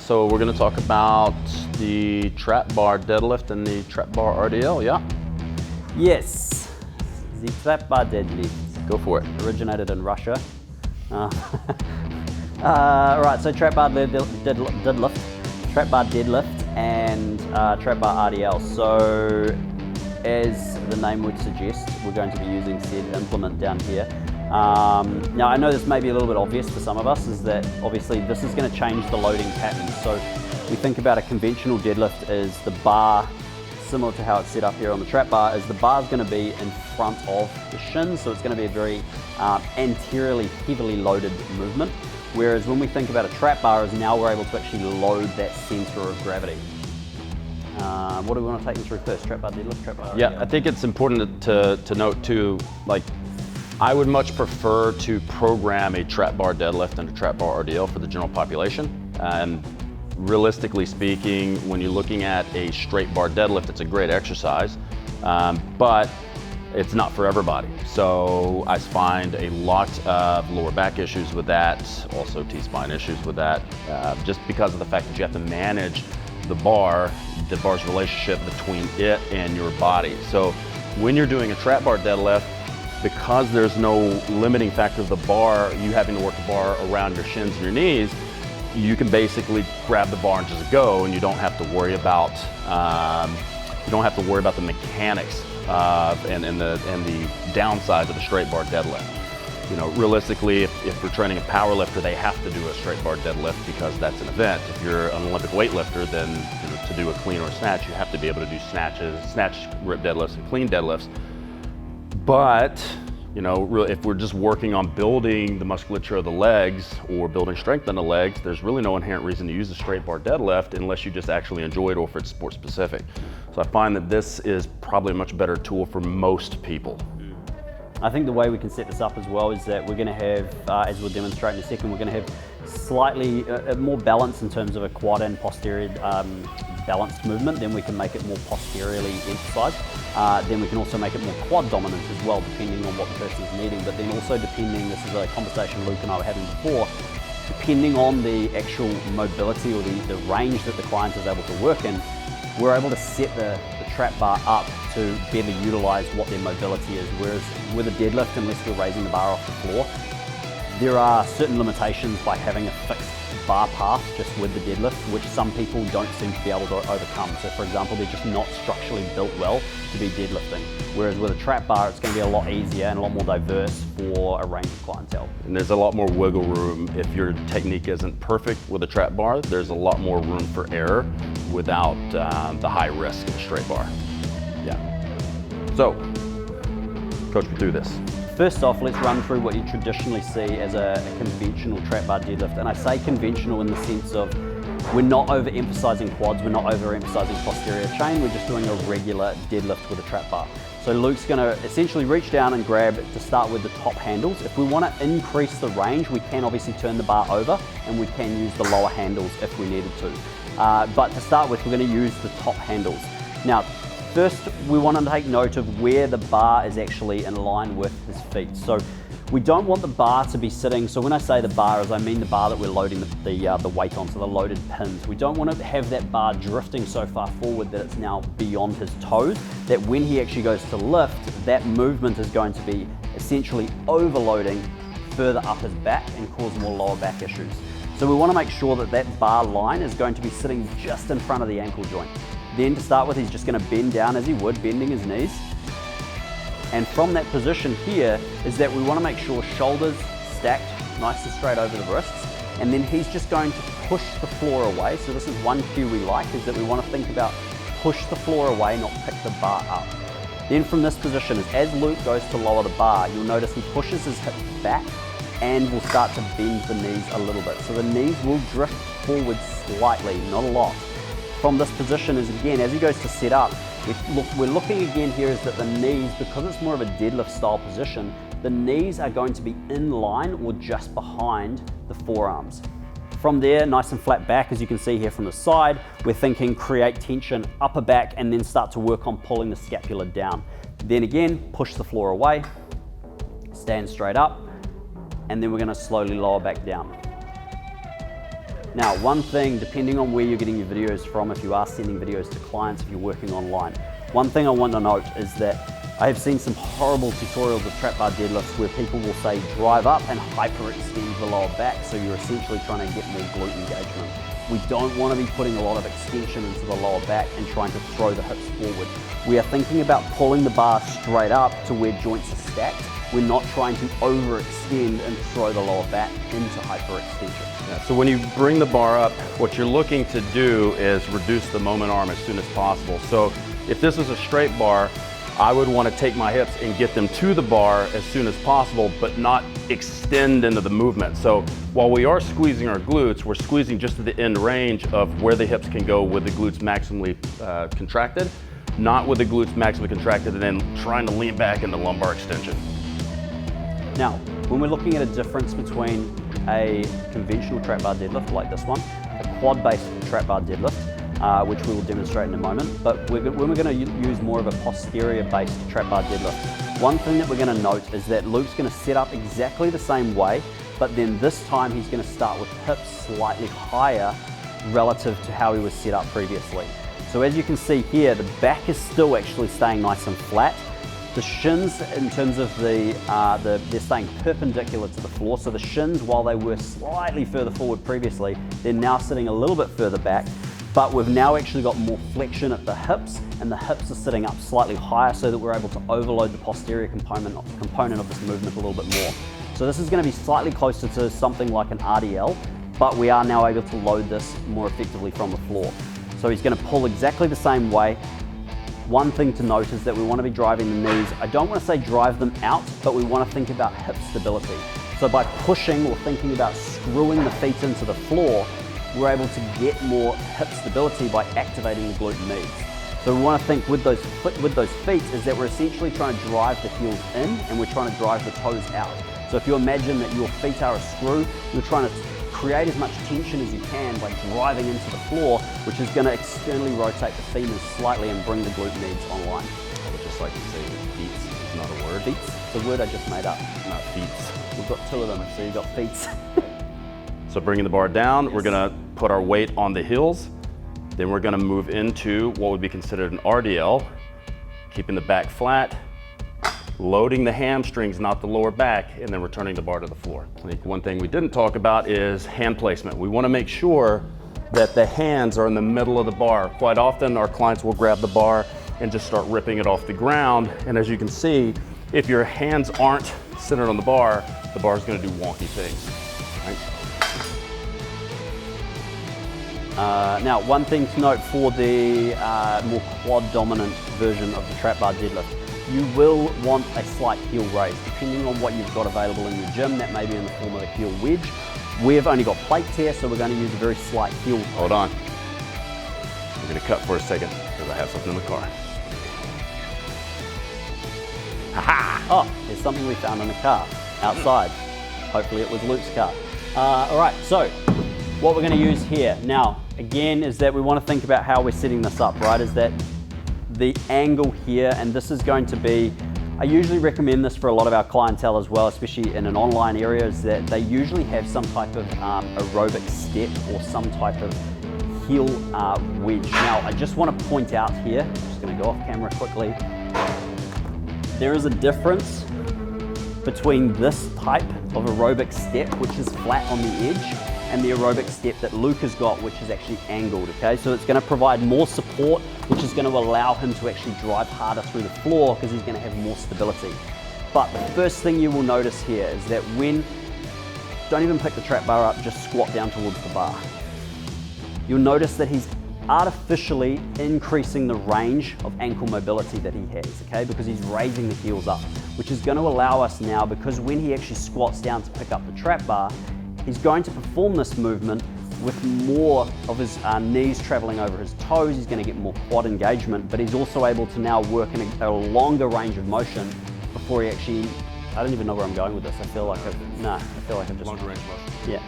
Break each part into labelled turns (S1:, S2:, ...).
S1: So we're going to talk about the trap bar deadlift and the trap bar RDL, yeah?
S2: Yes, the trap bar deadlift.
S1: Go for it.
S2: Originated in Russia. Right, so trap bar deadlift, trap bar deadlift, and trap bar RDL. So, as the name would suggest, we're going to be using said implement down here. Now, I know this may be a little bit obvious for some of us, is that obviously this is going to change the loading pattern. So, we think about a conventional deadlift is the bar, similar to how it's set up here on the trap bar, is the bar is going to be in front of the shins, so it's going to be a very anteriorly heavily loaded movement. Whereas when we think about a trap bar, is now we're able to actually load that center of gravity. What do we want to take them through first? Trap bar deadlift, trap bar?
S1: Yeah, I think it's important to note too, like, I would much prefer to program a trap bar deadlift and a trap bar RDL for the general population. And realistically speaking, when you're looking at a straight bar deadlift, it's a great exercise, but it's not for everybody. So I find a lot of lower back issues with that, also T-spine issues with that, just because of the fact that you have to manage the bar's relationship between it and your body. So when you're doing a trap bar deadlift, because there's no limiting factor of the bar, you having to work the bar around your shins and your knees, you can basically grab the bar and just go, and you don't have to worry about the mechanics and the downsides of the straight bar deadlift. You know, realistically, if we're training a power lifter, they have to do a straight bar deadlift because that's an event. If you're an Olympic weightlifter, then to do a clean or a snatch, you have to be able to do snatch, rip deadlifts, and clean deadlifts. But if we're just working on building the musculature of the legs or building strength in the legs, there's really no inherent reason to use a straight bar deadlift unless you just actually enjoy it or if it's sport specific. So I find that this is probably a much better tool for most people.
S2: I think the way we can set this up as well is that we're going to have, as we'll demonstrate in a second, we're going to have slightly more balance in terms of a quad and posterior balanced movement. Then we can make it more posteriorly emphasized. Then we can also make it more quad dominant as well, depending on what the person is needing. But then also depending, this is a conversation Luke and I were having before, depending on the actual mobility or the range that the client is able to work in, we're able to set the trap bar up to better utilize what their mobility is. Whereas with a deadlift, unless we're raising the bar off the floor, there are certain limitations by having a fixed bar path just with the deadlift, which some people don't seem to be able to overcome. So for example, they're just not structurally built well to be deadlifting. Whereas with a trap bar, it's going to be a lot easier and a lot more diverse for a range of clientele.
S1: And there's a lot more wiggle room. If your technique isn't perfect with a trap bar, there's a lot more room for error without the high risk of a straight bar. Yeah. So, coach me through this.
S2: First off, let's run through what you traditionally see as a conventional trap bar deadlift. And I say conventional in the sense of we're not overemphasizing quads, we're not overemphasizing posterior chain, we're just doing a regular deadlift with a trap bar. So Luke's going to essentially reach down and grab to start with the top handles. If we want to increase the range, we can obviously turn the bar over and we can use the lower handles if we needed to. But to start with, we're going to use the top handles. Now, first, we want to take note of where the bar is actually in line with his feet. So we don't want the bar to be sitting, so when I say the bar, I mean the bar that we're loading the weight on, so the loaded pins. We don't want to have that bar drifting so far forward that it's now beyond his toes, that when he actually goes to lift, that movement is going to be essentially overloading further up his back and cause more lower back issues. So we want to make sure that that bar line is going to be sitting just in front of the ankle joint. Then to start with, he's just going to bend down as he would, bending his knees. And from that position here is that we want to make sure shoulders stacked nice and straight over the wrists. And then he's just going to push the floor away. So this is one cue we like, is that we want to think about push the floor away, not pick the bar up. Then from this position, as Luke goes to lower the bar, you'll notice he pushes his hips back and will start to bend the knees a little bit. So the knees will drift forward slightly, not a lot. From this position is again, as he goes to set up, we're looking again here is that the knees, because it's more of a deadlift style position, the knees are going to be in line or just behind the forearms. From there, nice and flat back, as you can see here from the side, we're thinking create tension, upper back, and then start to work on pulling the scapula down. Then again, push the floor away, stand straight up, and then we're going to slowly lower back down. Now, one thing, depending on where you're getting your videos from, if you are sending videos to clients, if you're working online, one thing I want to note is that I have seen some horrible tutorials of trap bar deadlifts where people will say drive up and hyperextend the lower back, so you're essentially trying to get more glute engagement. We don't want to be putting a lot of extension into the lower back and trying to throw the hips forward. We are thinking about pulling the bar straight up to where joints are stacked. We're not trying to overextend and throw the lower back into hyperextension.
S1: Yeah, so when you bring the bar up, what you're looking to do is reduce the moment arm as soon as possible. So if this is a straight bar, I would want to take my hips and get them to the bar as soon as possible, but not extend into the movement. So while we are squeezing our glutes, we're squeezing just to the end range of where the hips can go with the glutes maximally contracted, not with the glutes maximally contracted and then trying to lean back into lumbar extension.
S2: Now, when we're looking at a difference between a conventional trap bar deadlift like this one, a quad-based trap bar deadlift, which we will demonstrate in a moment, but when we're going to use more of a posterior-based trap bar deadlift, one thing that we're going to note is that Luke's going to set up exactly the same way, but then this time he's going to start with hips slightly higher relative to how he was set up previously. So as you can see here, the back is still actually staying nice and flat. The shins, in terms of they're staying perpendicular to the floor. So the shins, while they were slightly further forward previously, they're now sitting a little bit further back, but we've now actually got more flexion at the hips, and the hips are sitting up slightly higher so that we're able to overload the posterior component of this movement a little bit more. So this is going to be slightly closer to something like an RDL, but we are now able to load this more effectively from the floor. So he's going to pull exactly the same way. One thing to note is that we want to be driving the knees. I don't want to say drive them out, but we want to think about hip stability. So by pushing or thinking about screwing the feet into the floor, we're able to get more hip stability by activating the glute medius. So we want to think with those feet is that we're essentially trying to drive the heels in and we're trying to drive the toes out. So if you imagine that your feet are a screw, you're trying to create as much tension as you can by driving into the floor, which is going to externally rotate the femurs slightly and bring the glute medius online.
S1: I would just like to say that feet is not a word.
S2: Feet? It's a word I just made up.
S1: Not feet.
S2: We've got two of them, so you've got feet.
S1: So bringing the bar down,
S2: Yes.
S1: We're going to put our weight on the heels. Then we're going to move into what would be considered an RDL, keeping the back flat, loading the hamstrings, not the lower back, and then returning the bar to the floor. I think one thing we didn't talk about is hand placement. We want to make sure that the hands are in the middle of the bar. Quite often our clients will grab the bar and just start ripping it off the ground. And as you can see, if your hands aren't centered on the bar is going to do wonky things. Right?
S2: Now, one thing to note for the more quad-dominant version of the trap bar deadlift, you will want a slight heel raise, depending on what you've got available in your gym. That may be in the form of a heel wedge. We've only got plates here, so we're going to use a very slight heel raise.
S1: Hold on. We're going to cut for a second because I have something in the car.
S2: Ha-ha! Oh, there's something we found in the car, outside. Hopefully it was Luke's car. All right, so what we're going to use here now, again, is that we want to think about how we're setting this up, right? Is that the angle here, and this is going to be, I usually recommend this for a lot of our clientele as well, especially in an online area, is that they usually have some type of aerobic step or some type of heel wedge. Now, I just want to point out here, I'm just going to go off camera quickly, there is a difference between this type of aerobic step, which is flat on the edge, and the aerobic step that Luke has got, which is actually angled, okay? So it's going to provide more support, which is going to allow him to actually drive harder through the floor because he's going to have more stability. But the first thing you will notice here is that don't even pick the trap bar up, just squat down towards the bar. You'll notice that he's artificially increasing the range of ankle mobility that he has, okay? Because he's raising the heels up, which is going to allow us now, because when he actually squats down to pick up the trap bar, he's going to perform this movement with more of his knees traveling over his toes. He's going to get more quad engagement, but he's also able to now work in a longer range of motion before he actually, I don't even know where I'm going with this. I feel like I've just...
S1: Longer range motion.
S2: Yeah.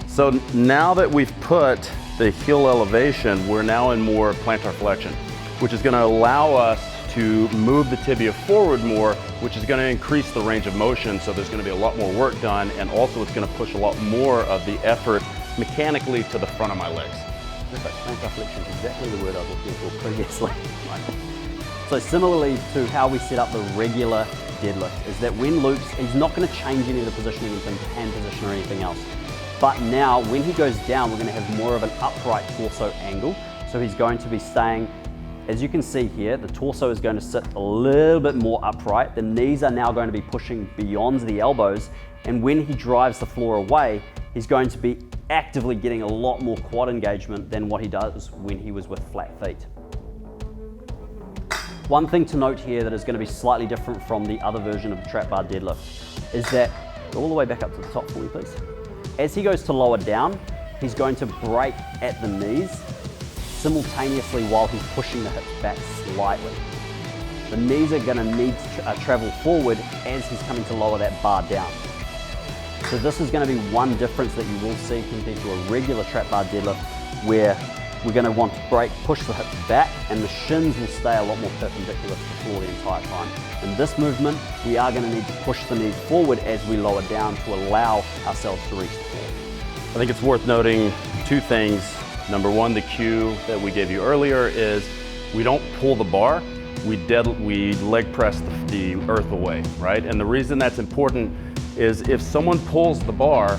S1: So now that we've put the heel elevation, we're now in more plantar flexion, which is going to allow us to move the tibia forward more, which is going to increase the range of motion. So there's going to be a lot more work done, and also it's going to push a lot more of the effort mechanically to the front of my legs.
S2: Perfect. Plantar flexion is exactly the word I was looking for previously. So similarly to how we set up the regular deadlift, is that when Luke's, he's not going to change any of the positioning in terms of hand position or anything else. But now when he goes down, we're going to have more of an upright torso angle. So he's going to be staying, as you can see here, the torso is going to sit a little bit more upright. The knees are now going to be pushing beyond the elbows. And when he drives the floor away, he's going to be actively getting a lot more quad engagement than what he does when he was with flat feet. One thing to note here that is going to be slightly different from the other version of the trap bar deadlift is that, go all the way back up to the top for me please. As he goes to lower down, he's going to break at the knees simultaneously while he's pushing the hips back slightly. The knees are going to need to travel forward as he's coming to lower that bar down. So this is going to be one difference that you will see compared to a regular trap bar deadlift, where we're going to want to push the hips back, and the shins will stay a lot more perpendicular to the floor the entire time. In this movement, we are going to need to push the knees forward as we lower down to allow ourselves to reach the floor.
S1: I think it's worth noting two things. Number one, the cue that we gave you earlier is we don't pull the bar, we leg press the earth away, right? And the reason that's important is if someone pulls the bar,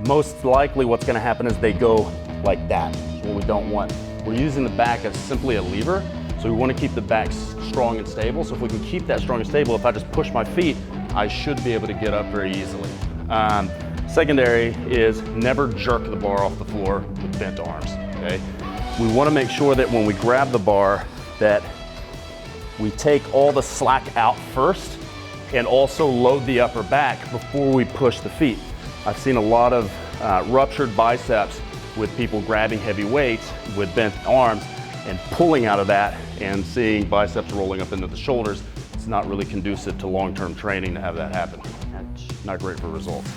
S1: most likely what's going to happen is they go like that. That's what we don't want. We're using the back as simply a lever, so we want to keep the back strong and stable. So if we can keep that strong and stable, if I just push my feet, I should be able to get up very easily. Secondary is never jerk the bar off the floor with bent arms, okay? We want to make sure that when we grab the bar that we take all the slack out first and also load the upper back before we push the feet. I've seen a lot of ruptured biceps with people grabbing heavy weights with bent arms and pulling out of that and seeing biceps rolling up into the shoulders. It's not really conducive to long-term training to have that happen. Not great for results.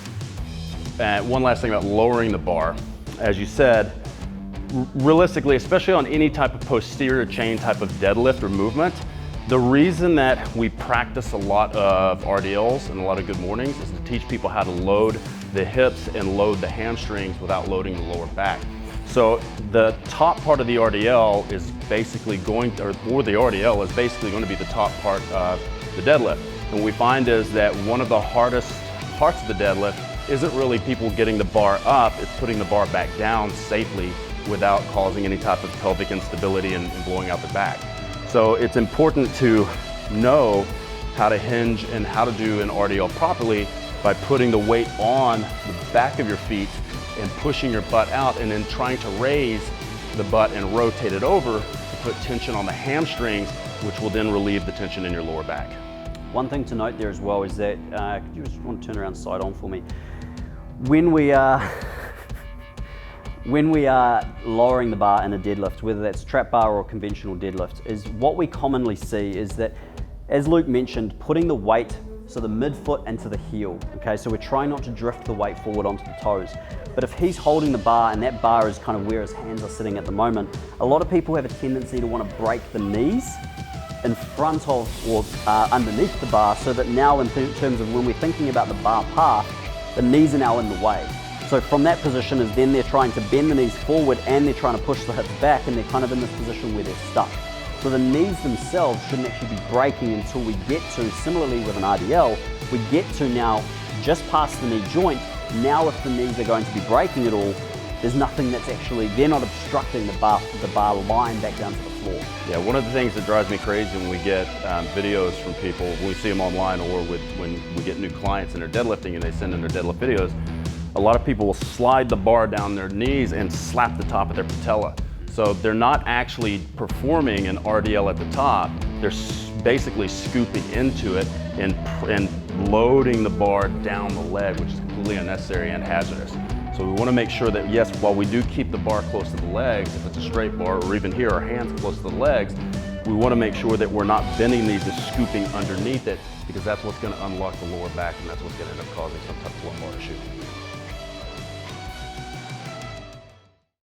S1: And one last thing about lowering the bar. As you said, realistically, especially on any type of posterior chain type of deadlift or movement, the reason that we practice a lot of RDLs and a lot of good mornings is to teach people how to load the hips and load the hamstrings without loading the lower back. So the top part of the RDL is basically going to, or the RDL is basically going to be the top part of the deadlift. And what we find is that one of the hardest parts of the deadlift isn't really people getting the bar up, it's putting the bar back down safely without causing any type of pelvic instability and blowing out the back. So it's important to know how to hinge and how to do an RDL properly by putting the weight on the back of your feet and pushing your butt out and then trying to raise the butt and rotate it over to put tension on the hamstrings, which will then relieve the tension in your lower back.
S2: One thing to note there as well is that, could you just want to turn around side on for me? When we are lowering the bar in a deadlift, whether that's trap bar or conventional deadlift, is what we commonly see is that, as Luke mentioned, putting the weight, so the midfoot into the heel, okay? So we're trying not to drift the weight forward onto the toes. But if he's holding the bar and that bar is kind of where his hands are sitting at the moment, a lot of people have a tendency to want to break the knees in front of or underneath the bar, so that now in terms of when we're thinking about the bar path, the knees are now in the way. So from that position is then they're trying to bend the knees forward and they're trying to push the hips back, and they're kind of in this position where they're stuck. So the knees themselves shouldn't actually be breaking until we get to, similarly with an RDL, we get to now just past the knee joint. Now if the knees are going to be breaking at all, there's nothing that's actually, they're not obstructing the bar line back down to the floor.
S1: Yeah, one of the things that drives me crazy when we get videos from people, when we see them online or when we get new clients and they're deadlifting and they send in their deadlift videos, a lot of people will slide the bar down their knees and slap the top of their patella. So they're not actually performing an RDL at the top, they're basically scooping into it and loading the bar down the leg, which is completely unnecessary and hazardous. So we want to make sure that, yes, while we do keep the bar close to the legs, if it's a straight bar, or even here, our hands close to the legs, we want to make sure that we're not bending these and scooping underneath it, because that's what's going to unlock the lower back and that's what's going to end up causing some type of lumbar issue.